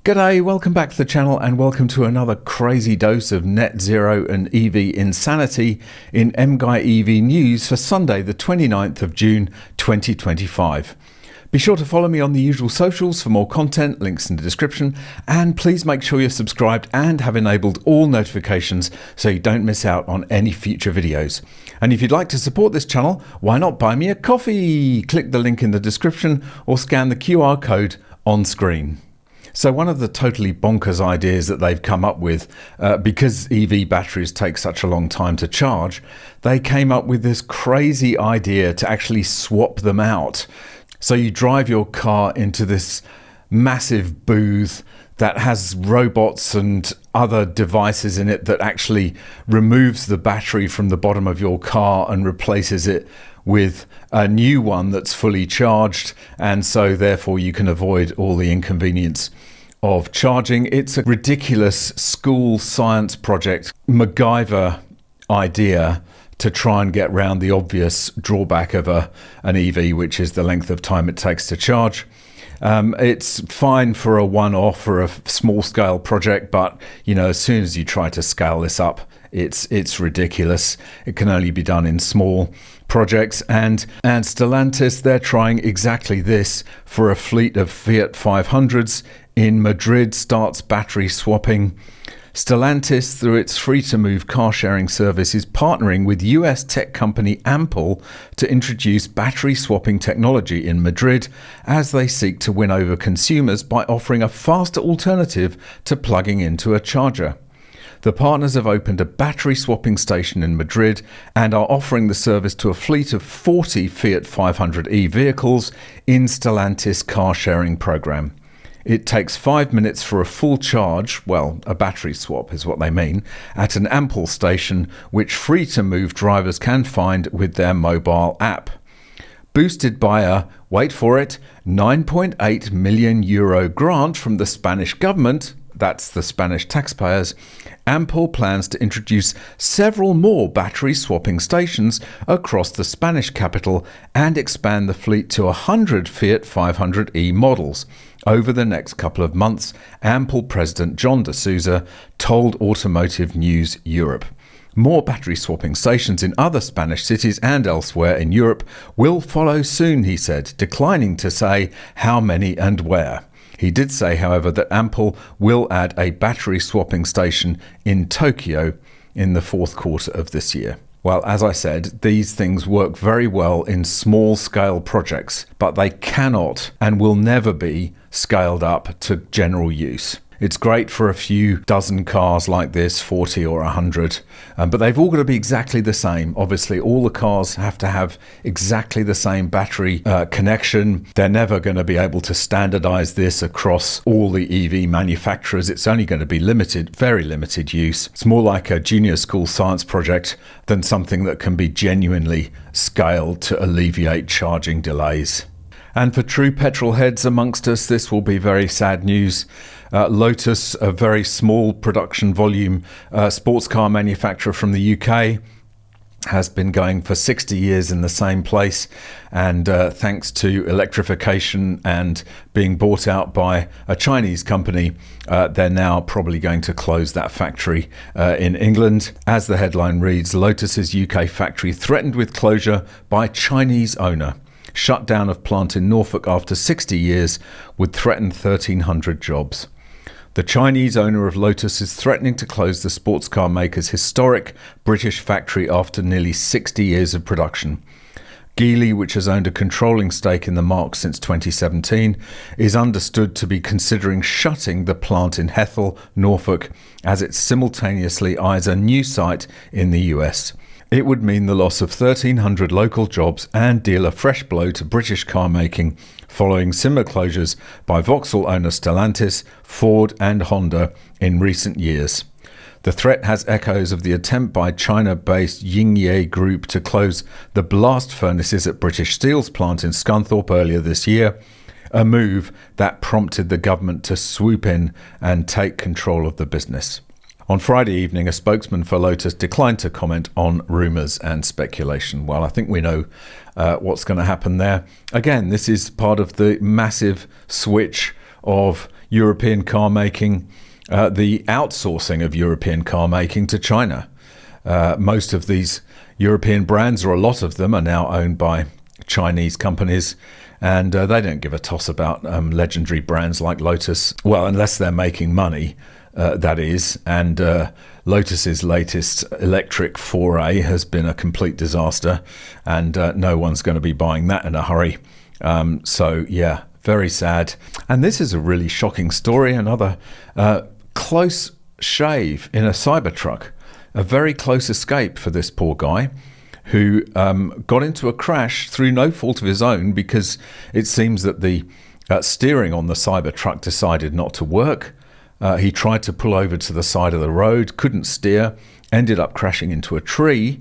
G'day, welcome back to the channel and welcome to another crazy dose of net zero and EV insanity in MGUY EV News for Sunday the 29th of June 2025. Be sure to follow me on the usual socials for more content, links in the description, and please make sure you're subscribed and have enabled all notifications so you don't miss out on any future videos. And if you'd like to support this channel, why not buy me a coffee? Click the link in the description or scan the QR code on screen. So one of the totally bonkers ideas that they've come up with, because EV batteries take such a long time to charge, they came up with this crazy idea to actually swap them out. So you drive your car into this massive booth that has robots and other devices in it that actually removes the battery from the bottom of your car and replaces it with a new one that's fully charged, and so therefore you can avoid all the inconvenience of charging. It's a ridiculous school science project, MacGyver idea to try and get around the obvious drawback of an EV, which is the length of time it takes to charge. It's fine for a one-off or a small-scale project, but as soon as you try to scale this up, it's ridiculous. It can only be done in small projects, and Stellantis, they're trying exactly this for a fleet of Fiat 500s in Madrid. Starts battery swapping. Stellantis, through its free-to-move car-sharing service, is partnering with US tech company Ampol to introduce battery swapping technology in Madrid as they seek to win over consumers by offering a faster alternative to plugging into a charger. The partners have opened a battery swapping station in Madrid and are offering the service to a fleet of 40 Fiat 500e vehicles in Stellantis car-sharing program. It takes 5 minutes for a full charge, well, a battery swap is what they mean, at an Ampol station, which free-to-move drivers can find with their mobile app. Boosted by a, wait for it, €9.8 million grant from the Spanish government, that's the Spanish taxpayers, Ampol plans to introduce several more battery swapping stations across the Spanish capital and expand the fleet to 100 Fiat 500e models over the next couple of months, Ampol President John de Souza told Automotive News Europe. More battery swapping stations in other Spanish cities and elsewhere in Europe will follow soon, he said, declining to say how many and where. He did say, however, that Ampol will add a battery swapping station in Tokyo in the fourth quarter of this year. Well, as I said, these things work very well in small-scale projects, but they cannot and will never be scaled up to general use. It's great for a few dozen cars like this, 40 or 100, but they've all got to be exactly the same. Obviously, all the cars have to have exactly the same battery connection. They're never going to be able to standardize this across all the EV manufacturers. It's only going to be limited, very limited use. It's more like a junior school science project than something that can be genuinely scaled to alleviate charging delays. And for true petrol heads amongst us, this will be very sad news. Lotus, a very small production volume sports car manufacturer from the UK, has been going for 60 years in the same place, and thanks to electrification and being bought out by a Chinese company, they're now probably going to close that factory in England. As the headline reads, Lotus's UK factory threatened with closure by Chinese owner. Shutdown of plant in Norfolk after 60 years would threaten 1,300 jobs. The Chinese owner of Lotus is threatening to close the sports car maker's historic British factory after nearly 60 years of production. Geely, which has owned a controlling stake in the marque since 2017, is understood to be considering shutting the plant in Hethel, Norfolk, as it simultaneously eyes a new site in the US. It would mean the loss of 1,300 local jobs and deal a fresh blow to British car making, following similar closures by Vauxhall owner Stellantis, Ford and Honda in recent years. The threat has echoes of the attempt by China-based Yingye Group to close the blast furnaces at British Steel's plant in Scunthorpe earlier this year, a move that prompted the government to swoop in and take control of the business. On Friday evening, a spokesman for Lotus declined to comment on rumours and speculation. Well, I think we know what's going to happen there. Again, this is part of the massive switch of European car making, the outsourcing of European car making to China. Most of these European brands, or a lot of them, are now owned by Chinese companies, and they don't give a toss about legendary brands like Lotus. Well, unless they're making money, that is. And Lotus's latest electric foray has been a complete disaster, and no one's going to be buying that in a hurry. So yeah, very sad. And this is a really shocking story. Another close shave in a Cybertruck. A very close escape for this poor guy, who got into a crash through no fault of his own, because it seems that the steering on the Cybertruck decided not to work. He tried to pull over to the side of the road, couldn't steer, ended up crashing into a tree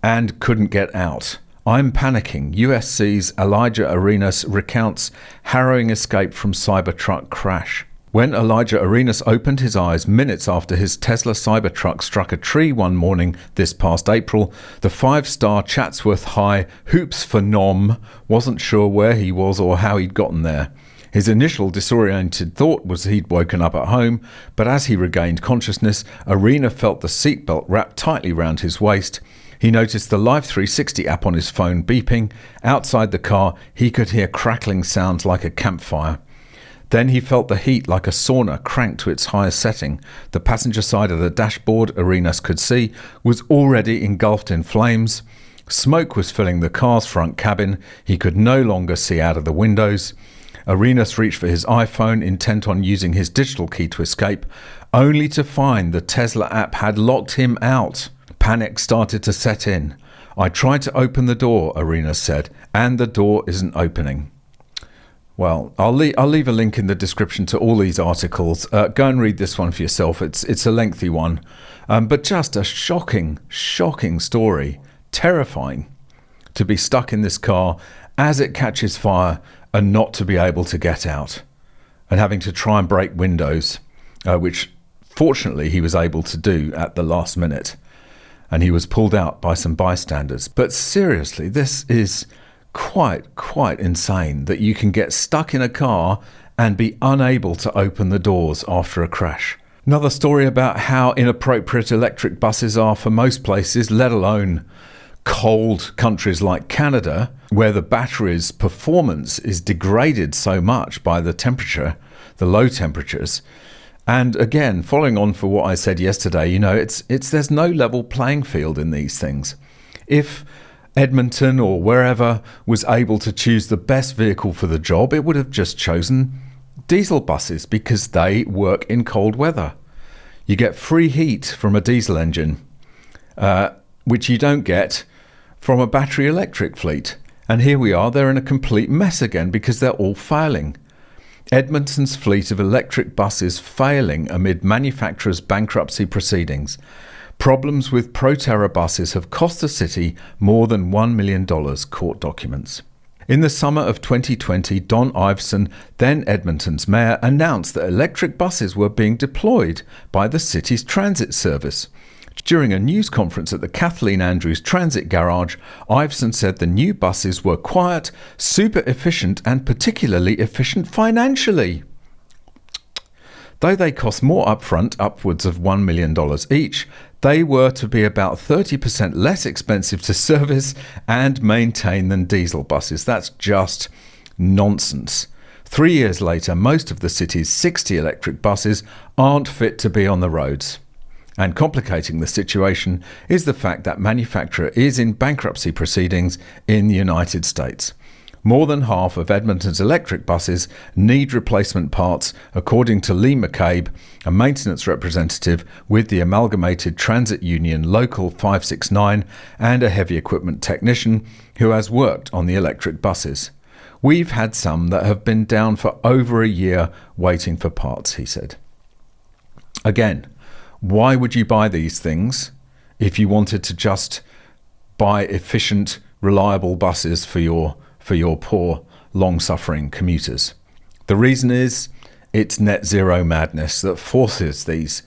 and couldn't get out. I'm panicking. USC's Elijah Arenas recounts harrowing escape from Cybertruck crash. When Elijah Arenas opened his eyes minutes after his Tesla Cybertruck struck a tree one morning this past April, the 5-star Chatsworth High hoops phenom wasn't sure where he was or how he'd gotten there. His initial disoriented thought was he'd woken up at home, but as he regained consciousness, Arena felt the seatbelt wrapped tightly round his waist. He noticed the Live 360 app on his phone beeping. Outside the car, he could hear crackling sounds like a campfire. Then he felt the heat like a sauna cranked to its highest setting. The passenger side of the dashboard, Arenas could see, was already engulfed in flames. Smoke was filling the car's front cabin. He could no longer see out of the windows. Arenas reached for his iPhone, intent on using his digital key to escape, only to find the Tesla app had locked him out. Panic started to set in. I tried to open the door, Arenas said, and the door isn't opening. Well, I'll leave a link in the description to all these articles. Go and read this one for yourself. It's a lengthy one, but just a shocking story. Terrifying to be stuck in this car as it catches fire and not to be able to get out, and having to try and break windows, which fortunately he was able to do at the last minute, and he was pulled out by some bystanders. But seriously, this is quite insane that you can get stuck in a car and be unable to open the doors after a crash. Another story about how inappropriate electric buses are for most places, let alone cold countries like Canada, where the battery's performance is degraded so much by the temperature, the low temperatures. And again, following on for what I said yesterday, there's no level playing field in these things. If Edmonton or wherever was able to choose the best vehicle for the job, it would have just chosen diesel buses because they work in cold weather. You get free heat from a diesel engine, which you don't get from a battery electric fleet. And here we are, they're in a complete mess again because they're all failing. Edmonton's fleet of electric buses failing amid manufacturers' bankruptcy proceedings. Problems with Proterra buses have cost the city more than $1 million, court documents. In the summer of 2020, Don Iveson, then Edmonton's mayor, announced that electric buses were being deployed by the city's transit service. During a news conference at the Kathleen Andrews Transit Garage, Iveson said the new buses were quiet, super efficient, and particularly efficient financially. Though they cost more upfront, upwards of $1 million each, they were to be about 30% less expensive to service and maintain than diesel buses. That's just nonsense. 3 years later, most of the city's 60 electric buses aren't fit to be on the roads. And complicating the situation is the fact that manufacturer is in bankruptcy proceedings in the United States. More than half of Edmonton's electric buses need replacement parts, according to Lee McCabe, a maintenance representative with the Amalgamated Transit Union Local 569 and a heavy equipment technician who has worked on the electric buses. We've had some that have been down for over a year waiting for parts, he said. Again, why would you buy these things if you wanted to just buy efficient, reliable buses for your poor, long-suffering commuters? The reason is it's net zero madness that forces these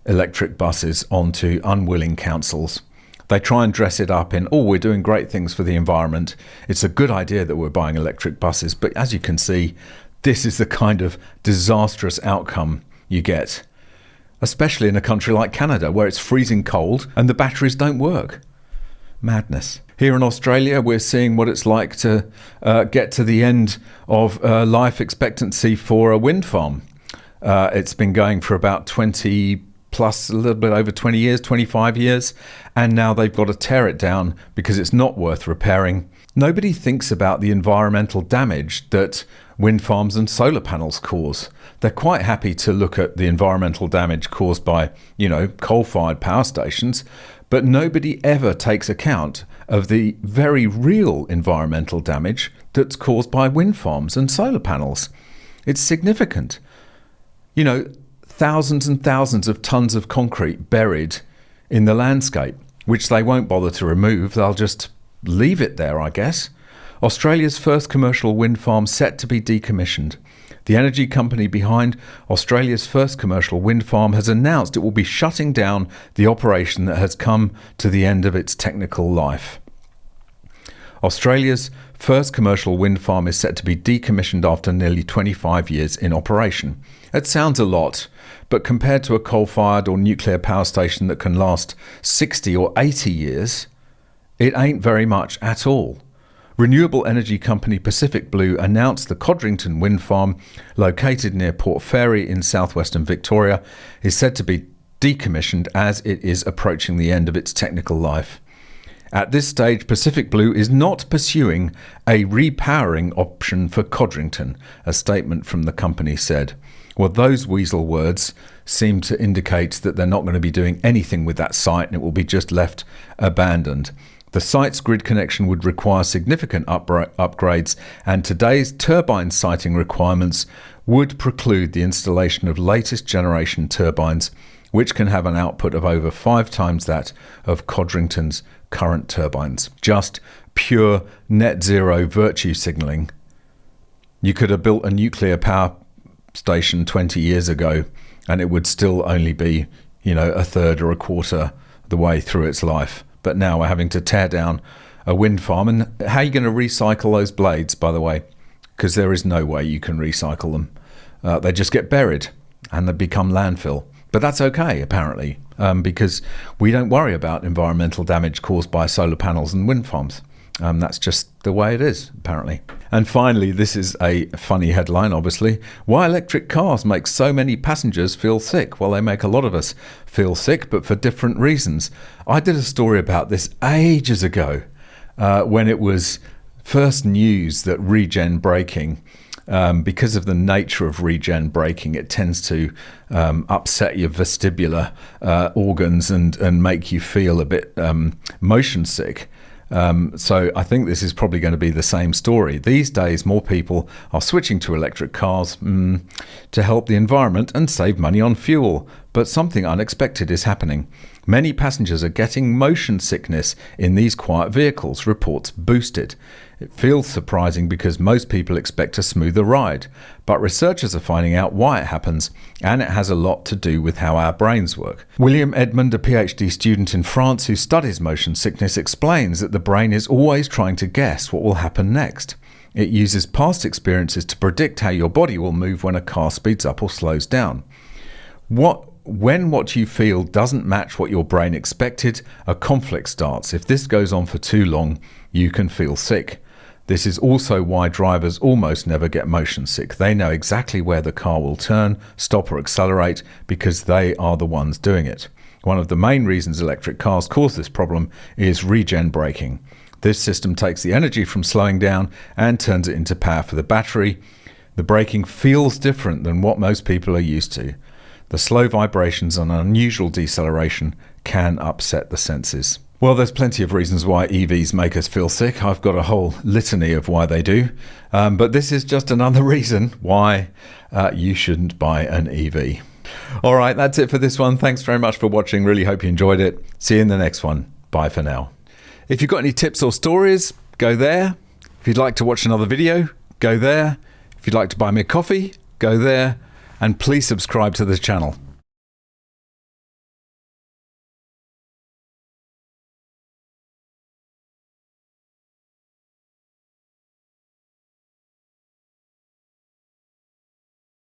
electric buses onto unwilling councils. They try and dress it up in, we're doing great things for the environment. It's a good idea that we're buying electric buses, but as you can see, This is the kind of disastrous outcome you get, especially in a country like Canada where it's freezing cold and the batteries don't work. Madness. Here in Australia, we're seeing what it's like to get to the end of life expectancy for a wind farm. It's been going for about 20 plus, a little bit over 20 years, 25 years, and now they've got to tear it down because it's not worth repairing. Nobody thinks about the environmental damage that wind farms and solar panels cause. They're quite happy to look at the environmental damage caused by, coal-fired power stations, but nobody ever takes account of the very real environmental damage that's caused by wind farms and solar panels. It's significant. Thousands and thousands of tons of concrete buried in the landscape, which they won't bother to remove. They'll just leave it there, I guess. Australia's first commercial wind farm set to be decommissioned. The energy company behind Australia's first commercial wind farm has announced it will be shutting down the operation that has come to the end of its technical life. Australia's first commercial wind farm is set to be decommissioned after nearly 25 years in operation. It sounds a lot, but compared to a coal-fired or nuclear power station that can last 60 or 80 years, it ain't very much at all. Renewable energy company Pacific Blue announced the Codrington wind farm, located near Port Fairy in southwestern Victoria, is said to be decommissioned as it is approaching the end of its technical life. At this stage, Pacific Blue is not pursuing a repowering option for Codrington, a statement from the company said. Well, those weasel words seem to indicate that they're not going to be doing anything with that site and it will be just left abandoned. The site's grid connection would require significant upgrades, and today's turbine siting requirements would preclude the installation of latest generation turbines, which can have an output of over 5 times that of Codrington's current turbines. Just pure net zero virtue signalling. You could have built a nuclear power station 20 years ago and it would still only be, a third or a quarter the way through its life. But now we're having to tear down a wind farm. And how are you going to recycle those blades, by the way? Because there is no way you can recycle them. They just get buried and they become landfill. But that's okay, apparently, because we don't worry about environmental damage caused by solar panels and wind farms. That's just the way it is, apparently. And finally, this is a funny headline, obviously. Why electric cars make so many passengers feel sick? Well, they make a lot of us feel sick, but for different reasons. I did a story about this ages ago when it was first news that regen braking, because of the nature of regen braking, it tends to upset your vestibular organs and make you feel a bit motion sick. So I think this is probably going to be the same story. These days, more people are switching to electric cars to help the environment and save money on fuel. But something unexpected is happening. Many passengers are getting motion sickness in these quiet vehicles, reports boosted. It feels surprising because most people expect a smoother ride, but researchers are finding out why it happens, and it has a lot to do with how our brains work. William Edmond, a PhD student in France who studies motion sickness, explains that the brain is always trying to guess what will happen next. It uses past experiences to predict how your body will move when a car speeds up or slows down. When what you feel doesn't match what your brain expected, a conflict starts. If this goes on for too long, you can feel sick. This is also why drivers almost never get motion sick. They know exactly where the car will turn, stop or accelerate because they are the ones doing it. One of the main reasons electric cars cause this problem is regen braking. This system takes the energy from slowing down and turns it into power for the battery. The braking feels different than what most people are used to. The slow vibrations and unusual deceleration can upset the senses. Well, there's plenty of reasons why EVs make us feel sick. I've got a whole litany of why they do. But this is just another reason why you shouldn't buy an EV. All right, that's it for this one. Thanks very much for watching. Really hope you enjoyed it. See you in the next one. Bye for now. If you've got any tips or stories, go there. If you'd like to watch another video, go there. If you'd like to buy me a coffee, go there. And please subscribe to the channel.